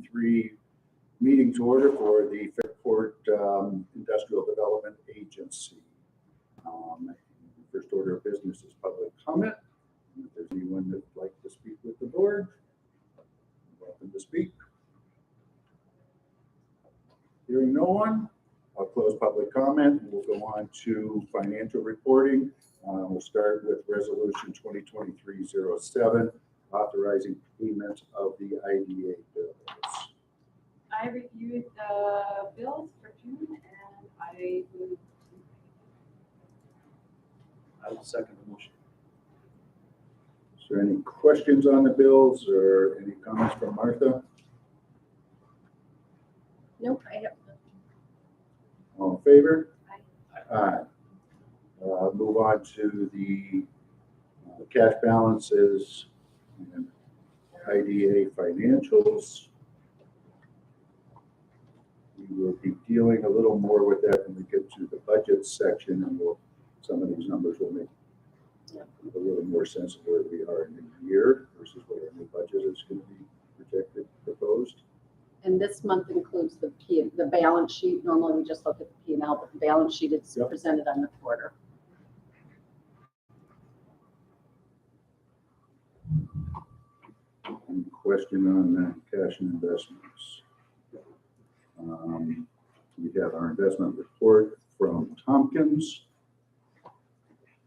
2023 meeting to order for the Fairport Industrial Development Agency. First order of business is public comment. If there's anyone that would like to speak with the board, welcome to speak. Hearing no one, I'll close public comment and we'll go on to financial reporting. We'll start with resolution 2023-07, authorizing payment of the IDA bills. I reviewed the bills for June and I will second the motion. Is there any questions on the bills or any comments from Martha? Nope, I have. All in favor? Aye. Aye. Move on to the cash balances and IDA financials. We will be dealing a little more with that when we get to the budget section, and some of these numbers will make a little more sense of where we are in the year versus what our new budget is going to be projected, proposed. And this month includes the balance sheet. Normally we just look at the P&L, but the balance sheet is presented on the quarter. Any question on cash and investments? We have our investment report from Tompkins.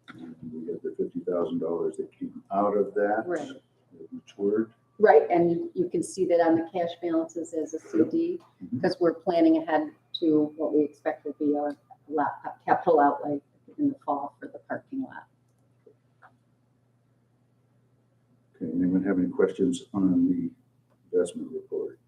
And we have the $50,000 that came out of that. Right. That matured. Right, and you can see that on the cash balances as a CD, because we're planning ahead to what we expect will be a capital outlay in the fall for the parking lot. Okay, anyone have any questions on the investment report?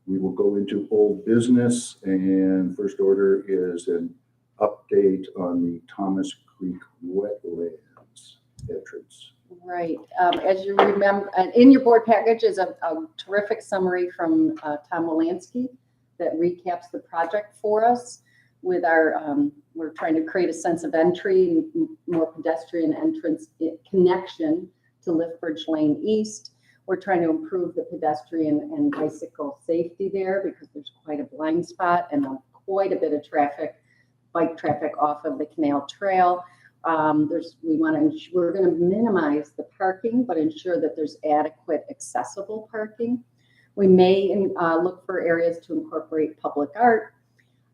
We will go into old business, and first order is an update on the Thomas Creek wetlands entrance. Right. As you remember, in your board package is a terrific summary from Tom Wolanski that recaps the project for us with our, we're trying to create a sense of entry, more pedestrian entrance connection to Liftbridge Lane East. We're trying to improve the pedestrian and bicycle safety there because there's quite a blind spot and quite a bit of traffic, bike traffic off of the canal trail. We're going to minimize the parking, but ensure that there's adequate accessible parking. We may look for areas to incorporate public art.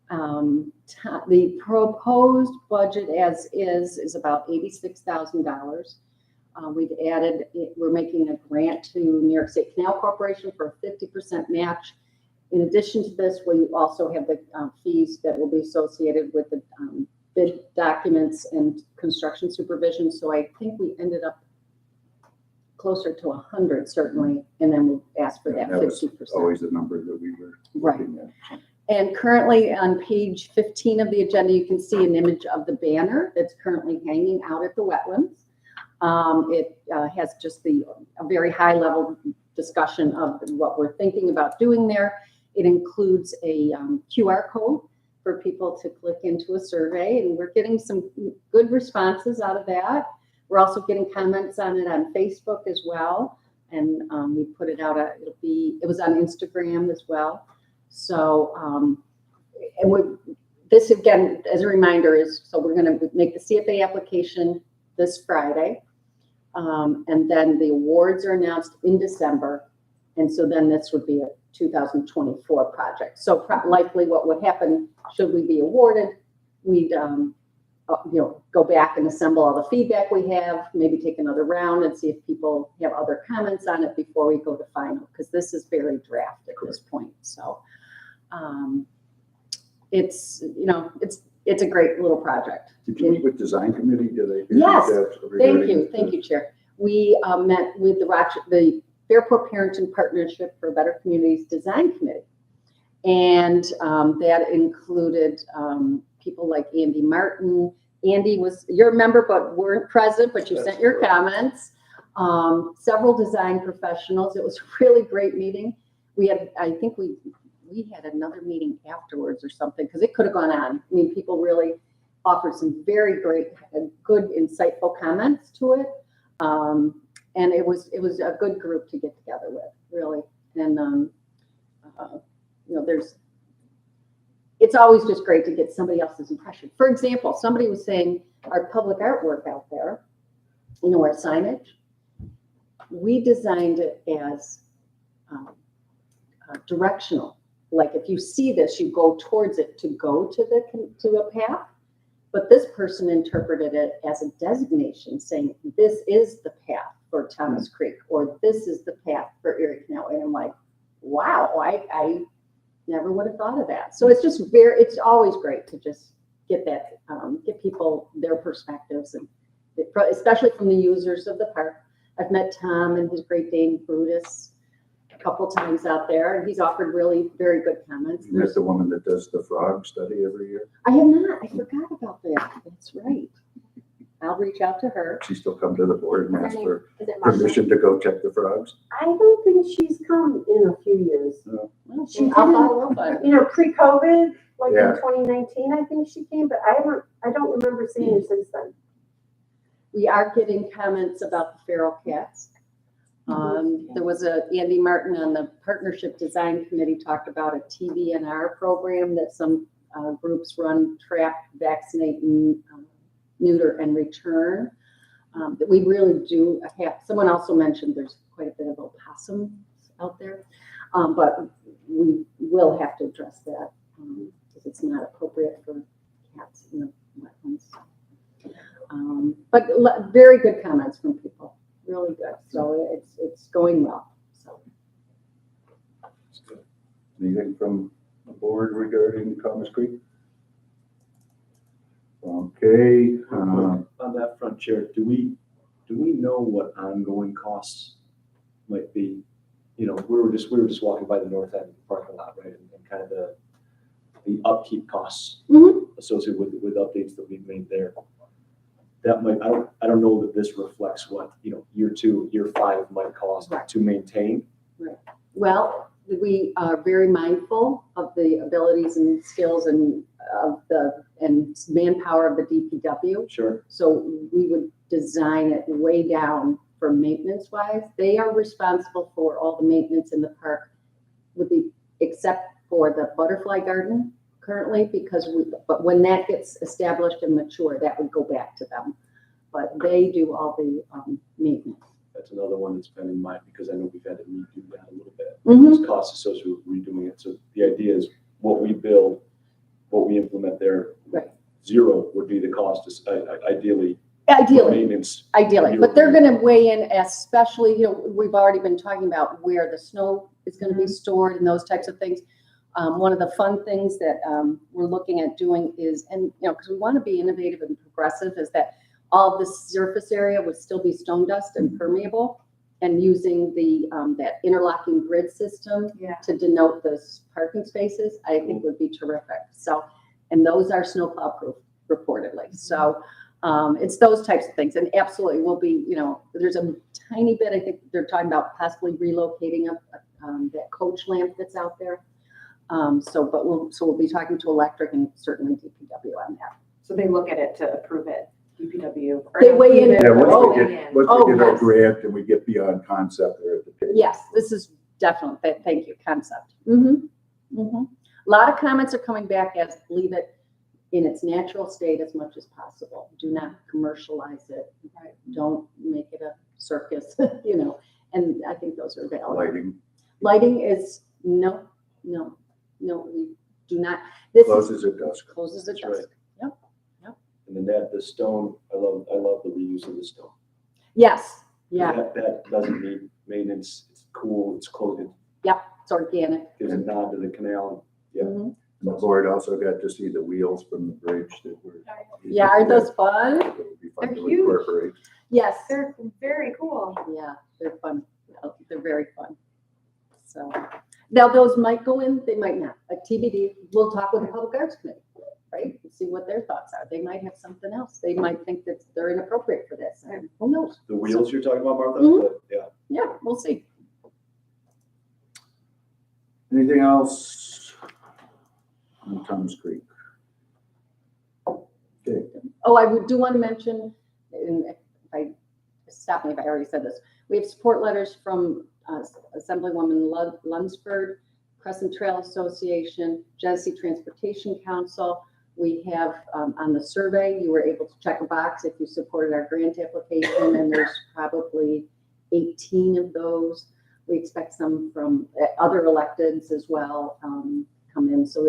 The proposed budget as is about $86,000. We're making a grant to New York State Canal Corporation for a 50% match. In addition to this, we also have the fees that will be associated with the bid documents and construction supervision. So I think we ended up closer to 100 certainly, and then we'll ask for that 50%. Always the number that we were looking at. And currently on page 15 of the agenda, you can see an image of the banner that's currently hanging out at the wetlands. It has just a very high level discussion of what we're thinking about doing there. It includes a QR code for people to click into a survey, and we're getting some good responses out of that. We're also getting comments on it on Facebook as well, and we put it out. It was on Instagram as well. So, this again, as a reminder, we're going to make the CFA application this Friday, and then the awards are announced in December, and so then this would be a 2024 project. So likely what would happen, should we be awarded, we'd go back and assemble all the feedback we have, maybe take another round and see if people have other comments on it before we go to final, because this is very draft at this point. So it's a great little project. Did you meet with design committee? Yes, thank you, Chair. We met with the Fairport Parenting Partnership for Better Communities Design Committee. And that included people like Andy Martin. Andy you're a member, but weren't present, but you sent your comments. Several design professionals. It was a really great meeting. I think we had another meeting afterwards or something, because it could have gone on. I mean, people really offered some very great, good, insightful comments to it. And it was a good group to get together with, really. And it's always just great to get somebody else's impression. For example, somebody was saying our public artwork out there, you know, our signage, we designed it as directional. Like if you see this, you go towards it to go to a path. But this person interpreted it as a designation, saying this is the path for Thomas Creek, or this is the path for Erie Canal. And I'm like, wow, I never would have thought of that. So it's just it's always great to just get that, get people their perspectives, and especially from the users of the park. I've met Tom and his Great Dane Brutus a couple times out there, and he's offered really very good comments. You met the woman that does the frog study every year? I have not. I forgot about that. That's right. I'll reach out to her. She still come to the board and ask for Is it Marcia? permission to go check the frogs? I don't think she's come in a few years. Well, She I'll didn't- follow up on it. You know, pre-COVID, like Yeah. in 2019, I think she came, but I don't remember seeing her since then. We are getting comments about the feral cats. There was Andy Martin on the Partnership Design Committee talked about a TVNR program that some groups run, trap, vaccinate, and neuter, and return. That we really do have. Someone also mentioned there's quite a bit of opossums out there, but we will have to address that because it's not appropriate for cats in the wetlands. But very good comments from people, really good. So it's going well. So That's good. Anything from the board regarding Commerce Creek? Okay, On that front, Chair, do we know what ongoing costs might be? You know, we were just walking by the north end parking lot, right, and kind of the upkeep costs associated with updates that we've made there. That might, I don't know that this reflects what, you know, year 2, year 5 might cost to maintain. well, we are very mindful of the abilities and skills and manpower of the DPW. Sure. So we would design it way down for maintenance wise. They are responsible for all the maintenance in the park, except for the butterfly garden currently, but when that gets established and mature, that would go back to them. But they do all the maintenance. That's another one that's been in mind because I know we've had to redo that a little bit. Mhm. There's costs associated with redoing it. So the idea is what we build, what we implement there, Right. zero would be the cost, ideally. for Ideally. Maintenance. Ideally, but they're gonna weigh in, especially, you know, we've already been talking about where the snow is gonna be stored and those types of things. One of the fun things that we're looking at doing is, and you know, because we want to be innovative and progressive, is that all the surface area would still be stone dust and permeable, and using the that interlocking grid system to denote those parking spaces, I think would be terrific. So, and those are snowplow proof reportedly. So. It's those types of things, and absolutely will be, you know, there's a tiny bit, I think they're talking about possibly relocating that coach lamp that's out there. We'll be talking to electric and certainly DPW on that. So they look at it to approve it, DPW. or They weigh in. yeah, once Oh, we yeah. get our yes. grant and we get beyond concept, they're at the table. Yes, this is definitely, thank you, concept. A lot of comments are coming back as leave it in its natural state as much as possible. Do not commercialize it. Right? Don't make it a circus, you know, and I think those are valid. Lighting Lighting is, no, we do not. This closes at dusk. closes at That's right. dusk. Yep. And then the stone, I love the reuse of the stone. Yes, yeah, That doesn't need maintenance. It's cool. It's close. It it's organic. gives a nod to the canal. Yeah. Mhm. And the board also got to see the wheels from the bridge that were. Yeah, aren't those fun? It would be fun They're to huge. incorporate. Yes, They're very cool. yeah, they're fun. They're very fun. So now those might go in, they might not. A TBD, we'll talk with the Public Arts Committee, right? And see what their thoughts are. They might have something else. They might think that they're inappropriate for this. And who knows? The wheels you're talking about, Martha? Mhm. Yeah. Yeah, we'll see. Anything else on Thomas Creek? Okay, Oh, I do want to mention, and if stop me if I already said this, we have support letters from Assemblywoman Lunsford, Crescent Trail Association, Genesee Transportation Council. We have, on the survey, you were able to check a box if you supported our grant application, and there's probably 18 of those. We expect some from other electeds as well come in, so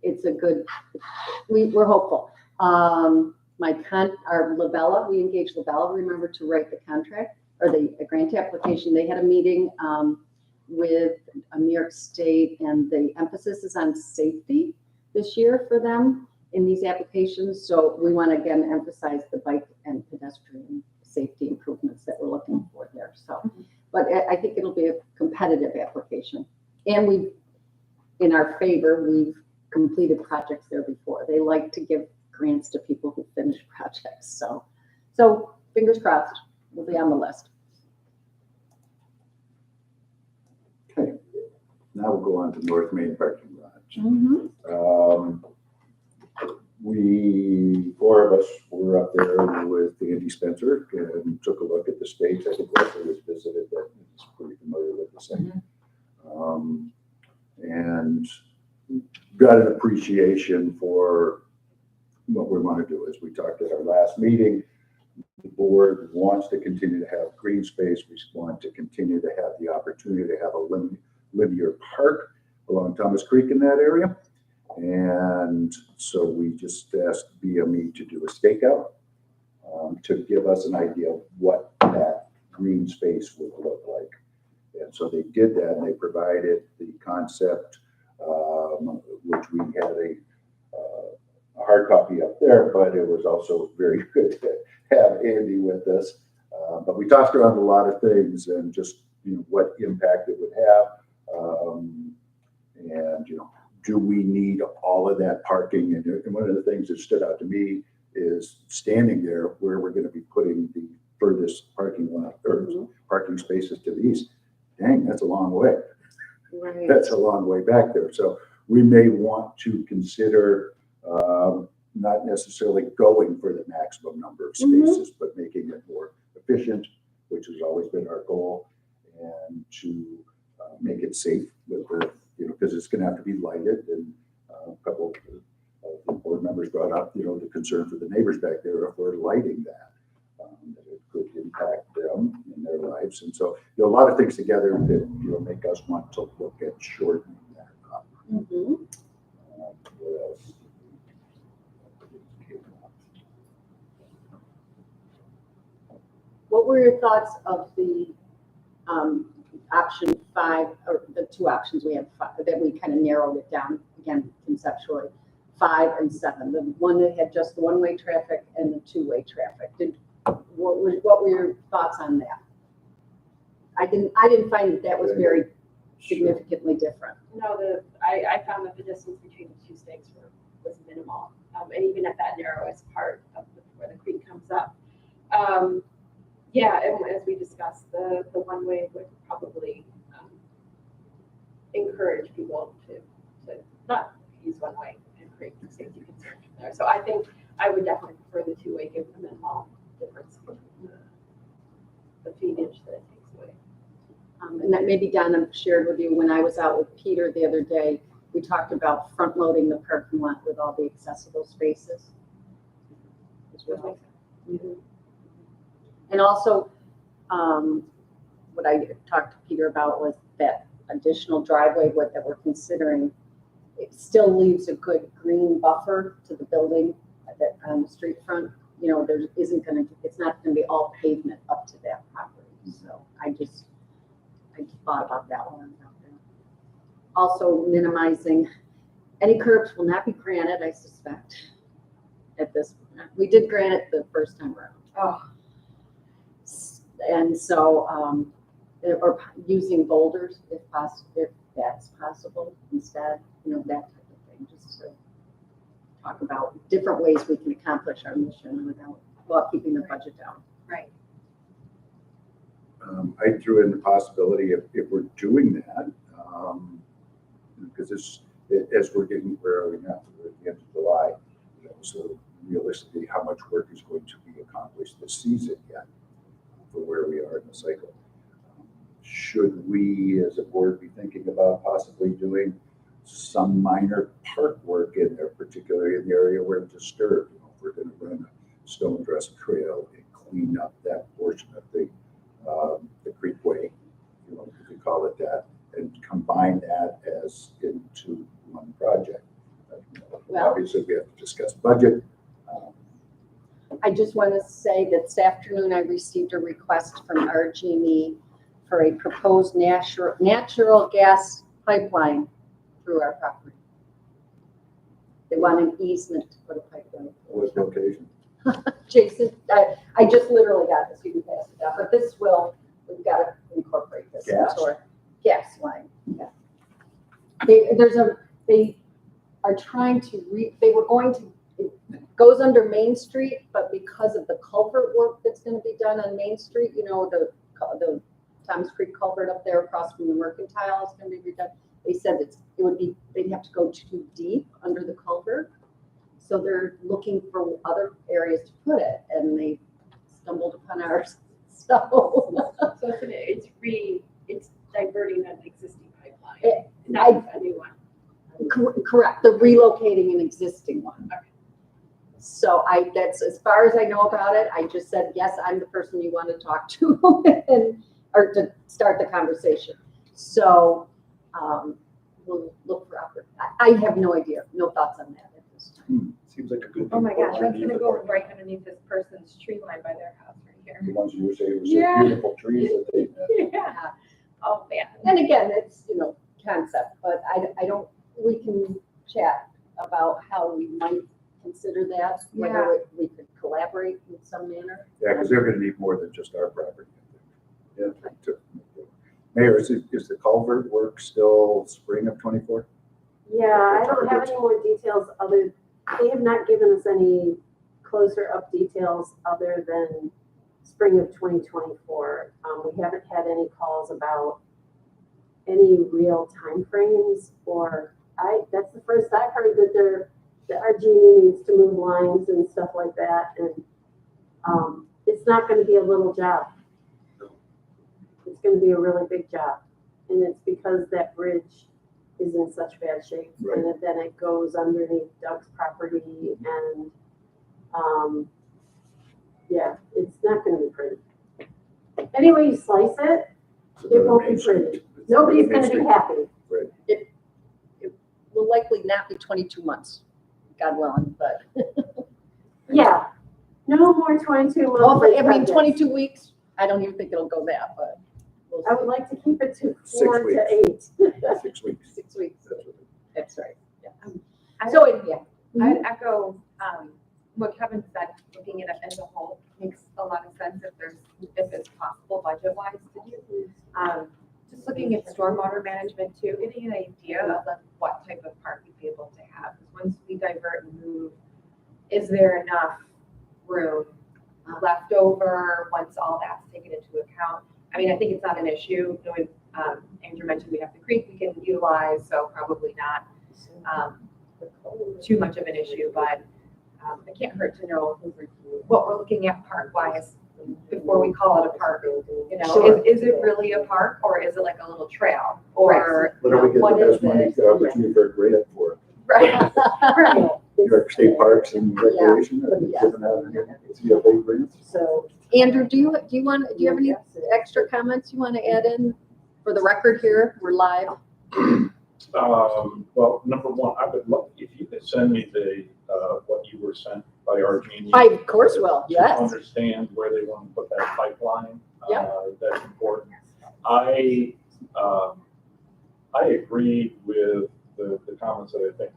it's a good, we're hopeful. Our Labella, we engaged Labella, remember, to write the contract or the grant application. They had a meeting with New York State, and the emphasis is on safety this year for them in these applications. So we want to again emphasize the bike and pedestrian safety improvements that we're looking for there. So, but I think it'll be a competitive application. And in our favor, we've completed projects there before. They like to give grants to people who finish projects. So fingers crossed, we'll be on the list. Okay, now we'll go on to North Main parking lot. Four of us were up there with Andy Spencer and took a look at the stage. I think Leslie was visited that, he's pretty familiar with the site. And got an appreciation for what we want to do. As we talked at our last meeting, the board wants to continue to have green space. We want to continue to have the opportunity to have a linear park along Thomas Creek in that area. And so we just asked BME to do a stakeout to give us an idea of what that green space would look like. And so they did that, and they provided the concept, which we had a hard copy up there, but it was also very good to have Andy with us. But we talked around a lot of things and just, what impact it would have. And, do we need all of that parking? And one of the things that stood out to me is standing there where we're going to be putting the furthest parking lot or parking spaces to the east. Dang, that's a long way. Right. That's a long way back there. So we may want to consider not necessarily going for the maximum number of spaces, but making it more efficient, which has always been our goal, and to make it safe with the, because it's going to have to be lighted. And a couple of the board members brought up, the concern for the neighbors back there if we're lighting that, that it could impact them in their lives. And so, a lot of things together that, make us want to look at shortening that up. What else? What were your thoughts of the option 5, or the two options we have that we kind of narrowed it down again conceptually, 5 and 7, the one that had just the one-way traffic and the two-way traffic? What were your thoughts on that? I didn't find that was very significantly different. No, I found that the distance between the two stakes was minimal, and even at that narrowest part of where the creek comes up. Yeah, and as we discussed, the one-way would probably encourage people to not use one-way and create safety concerns there. So I think I would definitely prefer the two-way, given the minimal difference in the feedage that it takes away. And that maybe Donna shared with you when I was out with Peter the other day, we talked about front-loading the parking lot with all the accessible spaces as well. And also, what I talked to Peter about was that additional driveway that we're considering. It still leaves a good green buffer to the building that on the street front. It's not going to be all pavement up to that property. So I just thought about that one out there. Also, minimizing any curbs will not be granted, I suspect. At this point, we did grant it the first time around. Oh. And so, or using boulders if that's possible instead, that type of thing, just to talk about different ways we can accomplish our mission while keeping the budget down. Right. I threw in the possibility if we're doing that, because as we're getting, where are we now? We're at the end of July, so realistically, how much work is going to be accomplished this season yet for where we are in the cycle? Should we, as a board, be thinking about possibly doing doing some minor park work in there, particularly in the area where it's disturbed. You know, if we're gonna run a stone dress trail and clean up that portion of the creekway, you know, if you call it that, and combine that as into one project. Well- Obviously, we have to discuss budget. I just want to say that this afternoon I received a request from RG&E for a proposed natural gas pipeline through our property. They want an easement to put a pipeline. What location? Jason, I just literally got this, you can pass it down, but we've got to incorporate this Gas? into our gas line. Yeah. They are trying to they were going to, it goes under Main Street, but because of the culvert work that's going to be done on Main Street, you know, the Thomas Creek culvert up there across from the Mercantile is going to be redone. They said they'd have to go too deep under the culvert. So they're looking for other areas to put it, and they stumbled upon ours. So So it's diverting an existing pipeline, It- not a new one. correct, they're relocating an existing one. Okay. So that's as far as I know about it. I just said, yes, I'm the person you want to talk to or to start the conversation. So we'll look for I have no idea, no thoughts on that at this time. Seems like a good. Oh my thing. gosh, that's gonna go right underneath this person's tree line by their house right here. The ones you were saying were Yeah. so beautiful trees that they. Yeah. Oh, man. And again, it's, concept, but I don't, we can chat about how we might consider that, whether we could collaborate in some manner. Yeah, because they're gonna need more than just our property. Yeah. Mayor, is the culvert work still spring of '24? Yeah, I don't have any more details they have not given us any closer up details other than spring of 2024. We haven't had any calls about any real timeframes that's the first I've heard that the RG&E needs to move lines and stuff like that. And it's not gonna be a little job. It's gonna be a really big job. And it's because that bridge is in such bad shape. Right. And then it goes underneath Doug's property and, yeah, it's not gonna be pretty. Any way you slice it, it won't be pretty. Nobody's gonna be happy. Will likely not be 22 months, God willing, but, Yeah, no more 22 months. well, I mean, projects. 22 weeks, I don't even think it'll go that, but we'll I would see. like to keep it to 6 4 to 8. 6 weeks. 6 weeks, That's what that's right. Yeah. I- So, yeah. I'd echo what Kevin said, looking at it as a whole makes a lot of sense if it's possible budget-wise to do. Just looking at stormwater management too, getting an idea of like what type of park you'd be able to have. 'Cause once we divert and move, is there enough room left over once all that's taken into account? I mean, I think it's not an issue. Andrew mentioned we have the creek we can utilize, so probably not too much of an issue, but it can't hurt to know what we're looking at park-wise before we call it a park. You know, Sure. is it really a park or is it like a little trail? Or What do we get what the is best money it? opportunity for a grant for? Right. Right. New York State Parks and Recreation, Yeah. giving out CFA grants. So, Andrew, do you have any extra comments you want to add in for the record here? We're live. Well, number one, I would love if you could send me what you were sent by RG&E. I, of course, will, To yes. understand where they want to put that pipeline. Yeah. That's important. I agreed with the comments that I think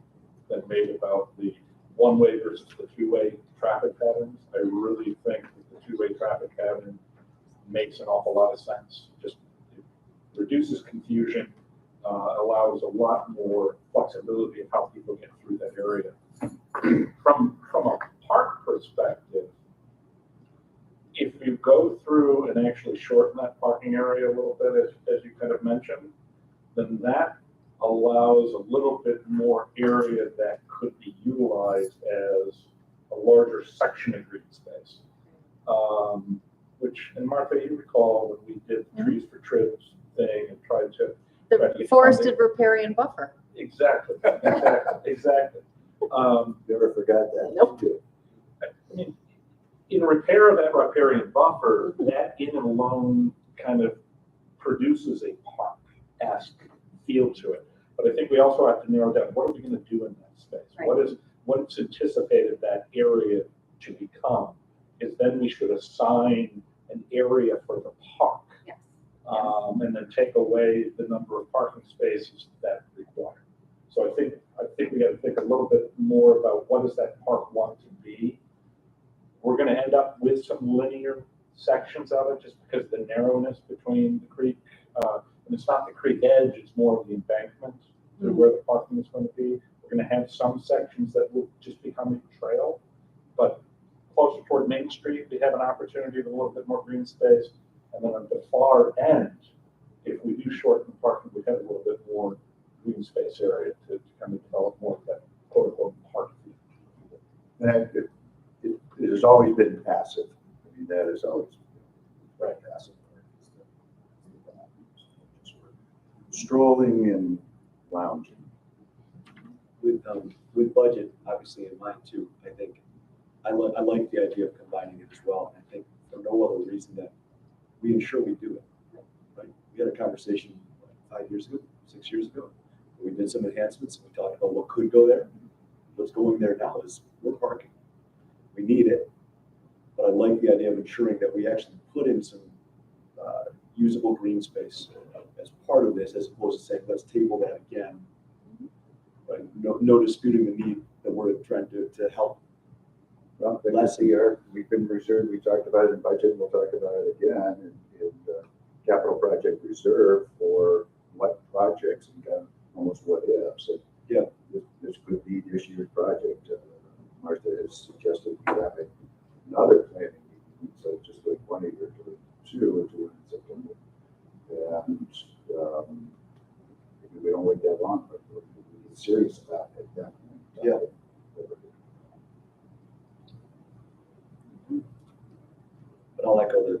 that made about the one-way versus the two-way traffic patterns. I really think that the two-way traffic pattern makes an awful lot of sense. Just it reduces confusion, allows a lot more flexibility of how people get through that area. From a park perspective, if you go through and actually shorten that parking area a little bit, as you kind of mentioned, then that allows a little bit more area that could be utilized as a larger section of green space. Which, and Martha, you recall when we did the Trees for Trips thing and tried to, The forested riparian buffer. Exactly, exactly. Never forgot that. Nope. I mean, in repair of that riparian buffer, that in and alone kind of produces a park-esque feel to it. But I think we also have to narrow down, what are we gonna do in that space? Right. What's anticipated that area to become? Is then we should assign an area for the park. Yes. And then take away the number of parking spaces that require. So I think we gotta think a little bit more about what does that park want to be. We're gonna end up with some linear sections of it just because the narrowness between the creek, and it's not the creek edge, it's more of the embankment to where the parking is going to be. We're gonna have some sections that will just become a trail, but closer toward Main Street, we have an opportunity with a little bit more green space. And then at the far end, if we do shorten parking, we have a little bit more green space area to kind of develop more of that quote unquote park. And it has always been passive. I mean, that is always very passive. Strolling and lounging. With budget, obviously in mind too, I think, I like the idea of combining it as well. And I think for no other reason that we ensure we do it. Right? We had a conversation 5 years ago, 6 years ago. We did some enhancements. We talked about what could go there. What's going there now is more parking. We need it, but I like the idea of ensuring that we actually put in some usable green space as part of this, as opposed to saying, let's table that again. Right? No disputing the need that we're trying to help. Well, last year, we've been reserved, we talked about it in budget, and we'll talk about it again, in capital project reserve for what projects and kind of almost what ifs. So, Yeah. This could be this year's project. Martha has suggested we have another planning meeting, so just like 1 year to 2 or 2 in September. And maybe we don't wait that long, but we're serious about it. Yeah. But I'll echo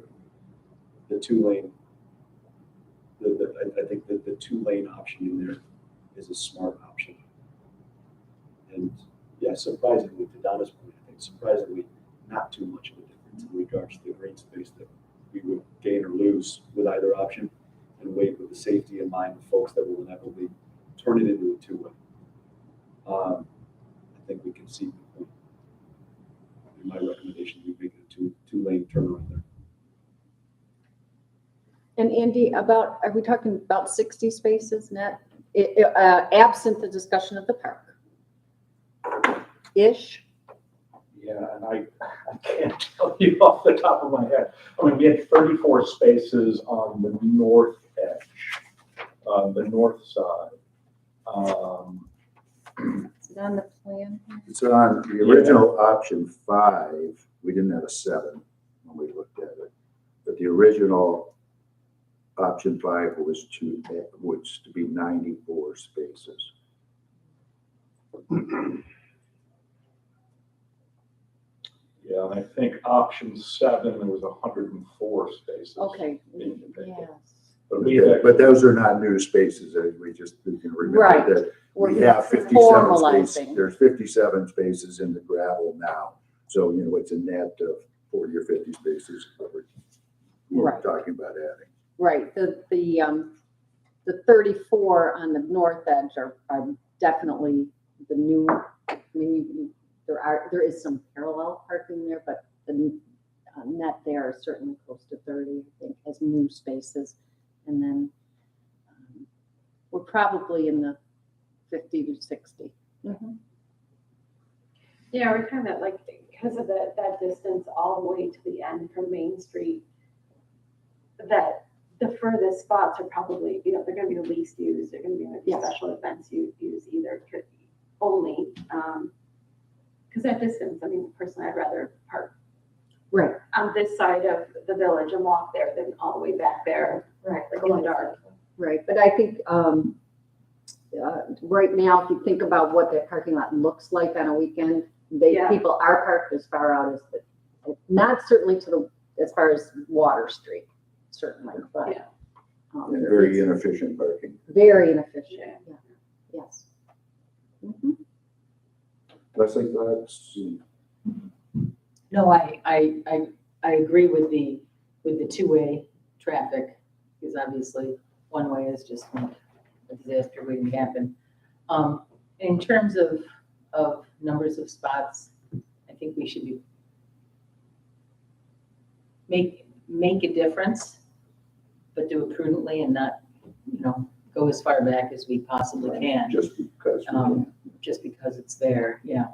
the 2-lane. I think that the 2-lane option in there is a smart option. And yeah, surprisingly, to Donna's point, I think surprisingly not too much of a difference in regards to the green space that we would gain or lose with either option, and wait with the safety in mind of folks that will inevitably turn it into a 2-way. I think we can see the point. In my recommendation, we make it a 2-lane turnaround there. And Andy, are we talking about 60 spaces net? Absent the discussion of the park? Ish? Yeah, and I can't tell you off the top of my head. I mean, we had 34 spaces on the north edge, on the north side. Is it on the plan? It's on the original option 5. We didn't have a 7 when we looked at it, but the original option 5 was to be 94 spaces. Yeah, and I think option 7, there was 104 spaces. Okay, in the yes. But we had, But those are not new spaces. We can Right. remember that we We're have 57 spaces. formalizing. There's 57 spaces in the gravel now. So, it's a net of 40 or 50 spaces that we're Right. talking about adding. Right, the 34 on the north edge are definitely the new, I mean, there is some parallel parking there, but the net there is certainly close to 30, I think, as new spaces. And then we're probably in the 50 to 60. Mhm. Yeah, we're kind of like, because of that distance all the way to the end from Main Street, that the furthest spots are probably, they're going to be the least used. They're going to be like Yes. special events used either only. Because that distance, I mean, personally, I'd rather park Right, on this side of the village and walk there than all the way back there, Right. like in the dark. right. But I think right now, if you think about what that parking lot looks like on a weekend, Yeah. people are parked as far out as not certainly as far as Water Street, certainly, but Yeah. And very inefficient parking. Very inefficient, yeah, yes. Mhm. Leslie, thoughts? No, I agree with the two-way traffic, because obviously one-way is just a disaster waiting to happen. In terms of numbers of spots, I think we should make a difference, but do it prudently and not, go as far back as we possibly can, Just because. we can. just because it's there, yeah.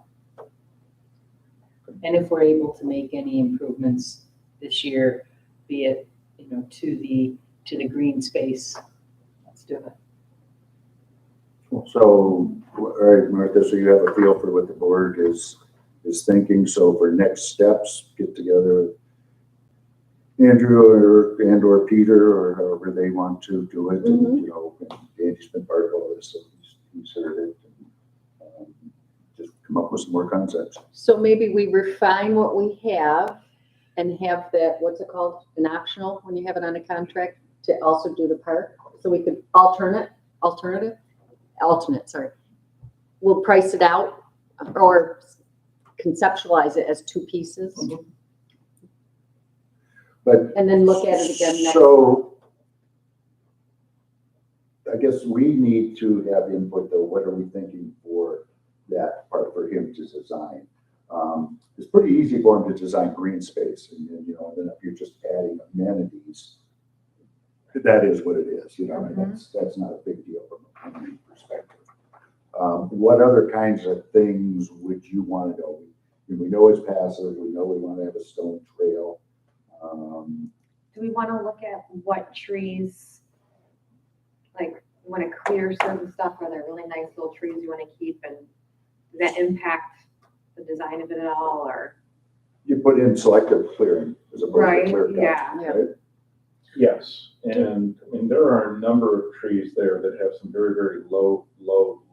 And if we're able to make any improvements this year, be it, to the green space, let's do it. So, all right, Martha, so you have a feel for what the board is thinking. So for next steps, get together with Andrew or Peter or however they want to do it. And, Andy's been part of all this, so he's heard it. And, just come up with some more concepts. So maybe we refine what we have and have that, what's it called, an optional, when you have it on a contract, to also do the park? So we could alternate, sorry. We'll price it out or conceptualize it as two pieces But and then look at it again next. So I guess we need to have input though. What are we thinking for that part for him to design? It's pretty easy for him to design green space and then, then if you're just adding amenities, that is what it is, and that's not a big deal from a planning perspective. What other kinds of things would you want to know? We know it's passive, we know we want to have a stone trail. Do we want to look at what trees, like, you want to clear certain stuff, are there really nice little trees you want to keep, and does that impact the design of it at all, or? You put in selective clearing as opposed to Right, clear cut, yeah. right? Yes, and I mean, there are a number of trees there that have some very, very low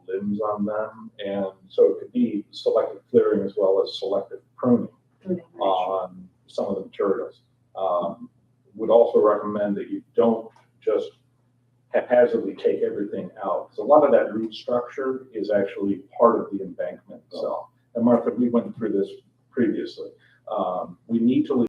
limbs on them. And so it could be selective clearing as well as selective pruning on some of the materials. Would also recommend that you don't just haphazardly take everything out. So a lot of that root structure is actually part of the embankment itself. And Martha, we went through this previously. We need to leave